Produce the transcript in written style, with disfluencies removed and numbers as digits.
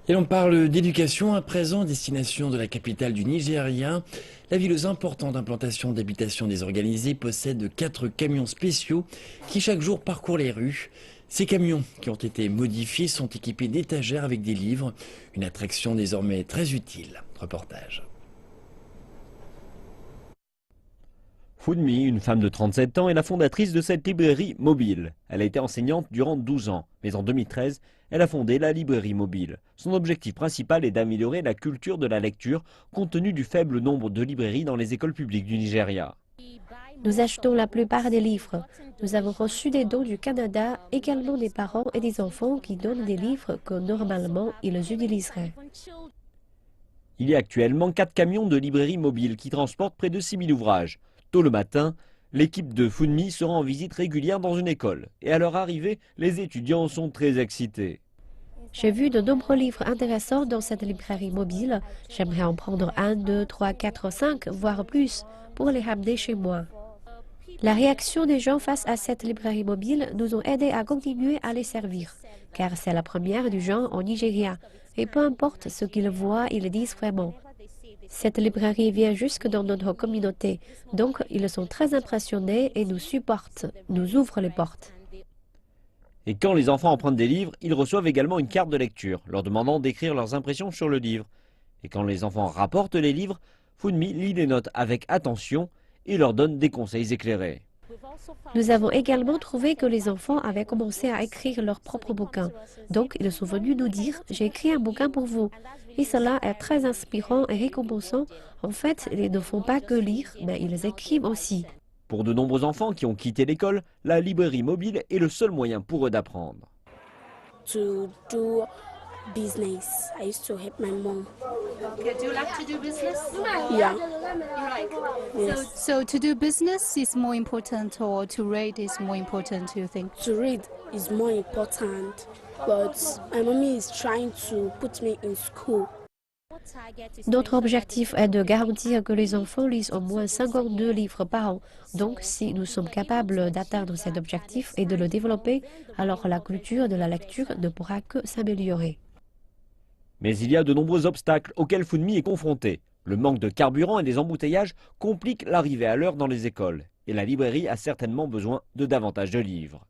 Et l'on parle d'éducation à présent, destination de la capitale du Nigeria. La ville aux importantes implantations d'habitation désorganisées possède 4 camions spéciaux qui chaque jour parcourent les rues. Ces camions, qui ont été modifiés, sont équipés d'étagères avec des livres, une attraction désormais très utile. Reportage. Funmi, une femme de 37 ans, est la fondatrice de cette librairie mobile. Elle a été enseignante durant 12 ans, mais en 2013, elle a fondé la librairie mobile. Son objectif principal est d'améliorer la culture de la lecture, compte tenu du faible nombre de librairies dans les écoles publiques du Nigeria. Nous achetons la plupart des livres. Nous avons reçu des dons du Canada, également des parents et des enfants qui donnent des livres que normalement ils utiliseraient. Il y a actuellement 4 camions de librairie mobile qui transportent près de 6000 ouvrages. Tôt le matin, l'équipe de Funmi sera en visite régulière dans une école. Et à leur arrivée, les étudiants sont très excités. J'ai vu de nombreux livres intéressants dans cette librairie mobile. J'aimerais en prendre 1, 2, 3, 4, 5, voire plus, pour les ramener chez moi. La réaction des gens face à cette librairie mobile nous ont aidés à continuer à les servir, car c'est la première du genre au Nigeria. Et peu importe ce qu'ils voient, ils disent vraiment. Cette librairie vient jusque dans notre communauté, donc ils sont très impressionnés et nous supportent, nous ouvrent les portes. Et quand les enfants empruntent des livres, ils reçoivent également une carte de lecture, leur demandant d'écrire leurs impressions sur le livre. Et quand les enfants rapportent les livres, Funmi lit les notes avec attention et leur donne des conseils éclairés. Nous avons également trouvé que les enfants avaient commencé à écrire leurs propres bouquins. Donc, ils sont venus nous dire « J'ai écrit un bouquin pour vous ». Et cela est très inspirant et récompensant. En fait, ils ne font pas que lire, mais ils écrivent aussi. Pour de nombreux enfants qui ont quitté l'école, la librairie mobile est le seul moyen pour eux d'apprendre. To do business. I used to help my mom. Okay, do you like to do business? Yeah. You like? Yes. So to do business is more important or to read is more important, do you think? To read is more important, but my mommy is trying to put me in school. Notre objectif est de garantir que les enfants lisent au moins 52 livres par an. Donc, si nous sommes capables d'atteindre cet objectif et de le développer, alors la culture de la lecture ne pourra que s'améliorer. Mais il y a de nombreux obstacles auxquels Funmi est confronté. Le manque de carburant et des embouteillages compliquent l'arrivée à l'heure dans les écoles. Et la librairie a certainement besoin de davantage de livres.